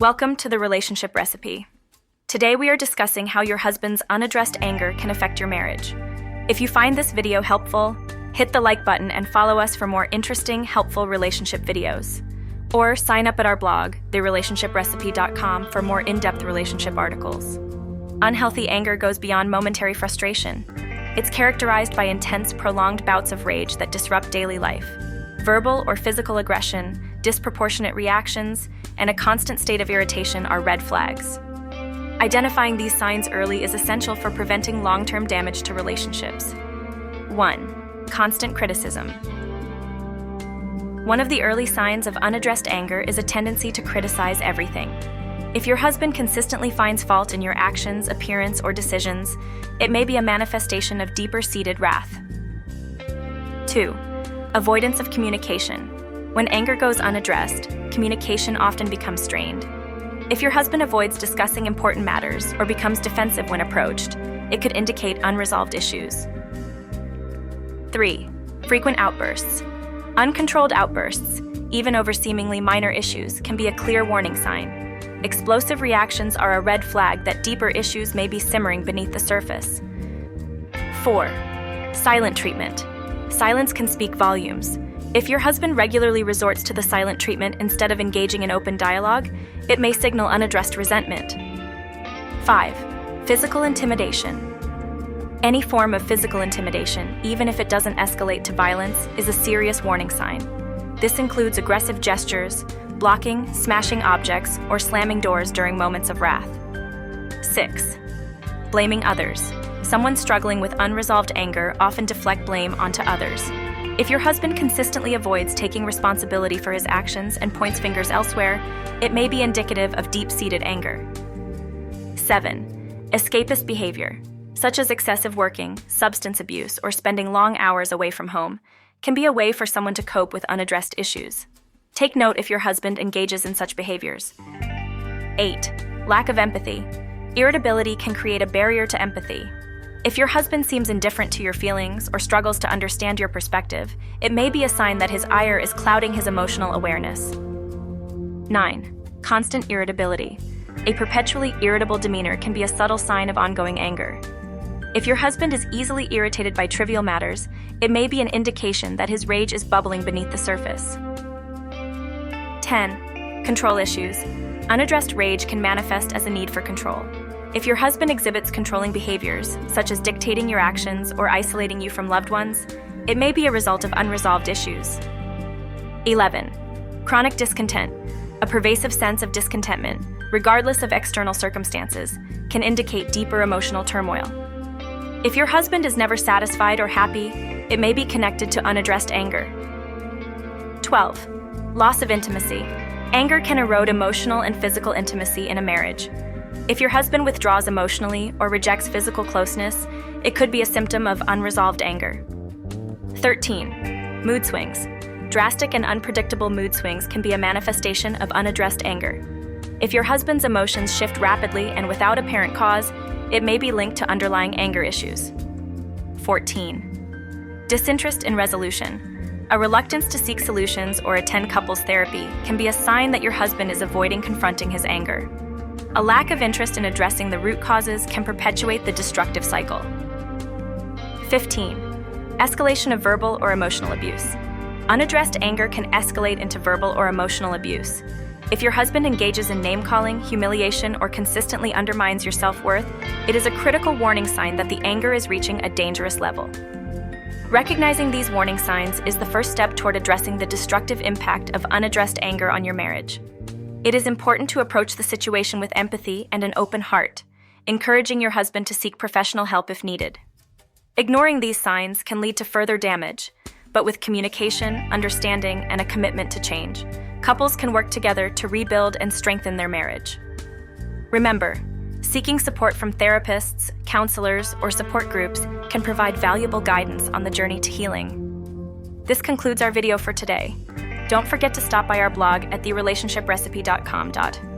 Welcome to the Relationship Recipe. Today we are discussing how your husband's unaddressed anger can affect your marriage. If you find this video helpful, hit the like button and follow us for more interesting, helpful relationship videos. Or sign up at our blog, therelationshiprecipe.com, for more in-depth relationship articles. Unhealthy anger goes beyond momentary frustration. It's characterized by intense, prolonged bouts of rage that disrupt daily life. Verbal or physical aggression, disproportionate reactions, and a constant state of irritation are red flags. Identifying these signs early is essential for preventing long-term damage to relationships. 1. Constant criticism. One of the early signs of unaddressed anger is a tendency to criticize everything. If your husband consistently finds fault in your actions, appearance, or decisions, it may be a manifestation of deeper-seated wrath. 2. Avoidance of communication. When anger goes unaddressed, communication often becomes strained. If your husband avoids discussing important matters or becomes defensive when approached, it could indicate unresolved issues. 3. Frequent outbursts. Uncontrolled outbursts, even over seemingly minor issues, can be a clear warning sign. Explosive reactions are a red flag that deeper issues may be simmering beneath the surface. 4. Silent treatment. Silence can speak volumes. If your husband regularly resorts to the silent treatment instead of engaging in open dialogue, it may signal unaddressed resentment. 5. Physical intimidation. Any form of physical intimidation, even if it doesn't escalate to violence, is a serious warning sign. This includes aggressive gestures, blocking, smashing objects, or slamming doors during moments of wrath. 6. Blaming others. Someone struggling with unresolved anger often deflect blame onto others. If your husband consistently avoids taking responsibility for his actions and points fingers elsewhere, it may be indicative of deep-seated anger. 7. Escapist behavior, such as excessive working, substance abuse, or spending long hours away from home, can be a way for someone to cope with unaddressed issues. Take note if your husband engages in such behaviors. 8. Lack of empathy. Irritability can create a barrier to empathy. If your husband seems indifferent to your feelings or struggles to understand your perspective, it may be a sign that his ire is clouding his emotional awareness. 9. Constant irritability. A perpetually irritable demeanor can be a subtle sign of ongoing anger. If your husband is easily irritated by trivial matters, it may be an indication that his rage is bubbling beneath the surface. 10. Control issues. Unaddressed rage can manifest as a need for control. If your husband exhibits controlling behaviors, such as dictating your actions or isolating you from loved ones, it may be a result of unresolved issues. 11. Chronic discontent. A pervasive sense of discontentment, regardless of external circumstances, can indicate deeper emotional turmoil. If your husband is never satisfied or happy, it may be connected to unaddressed anger. 12. Loss of intimacy. Anger can erode emotional and physical intimacy in a marriage. If your husband withdraws emotionally or rejects physical closeness, it could be a symptom of unresolved anger. 13. Mood swings. Drastic and unpredictable mood swings can be a manifestation of unaddressed anger. If your husband's emotions shift rapidly and without apparent cause, it may be linked to underlying anger issues. 14. Disinterest in resolution. A reluctance to seek solutions or attend couples therapy can be a sign that your husband is avoiding confronting his anger. A lack of interest in addressing the root causes can perpetuate the destructive cycle. 15. Escalation of verbal or emotional abuse. Unaddressed anger can escalate into verbal or emotional abuse. If your husband engages in name-calling, humiliation, or consistently undermines your self-worth, it is a critical warning sign that the anger is reaching a dangerous level. Recognizing these warning signs is the first step toward addressing the destructive impact of unaddressed anger on your marriage. It is important to approach the situation with empathy and an open heart, encouraging your husband to seek professional help if needed. Ignoring these signs can lead to further damage, but with communication, understanding, and a commitment to change, couples can work together to rebuild and strengthen their marriage. Remember, seeking support from therapists, counselors, or support groups can provide valuable guidance on the journey to healing. This concludes our video for today. Don't forget to stop by our blog at therelationshiprecipe.com.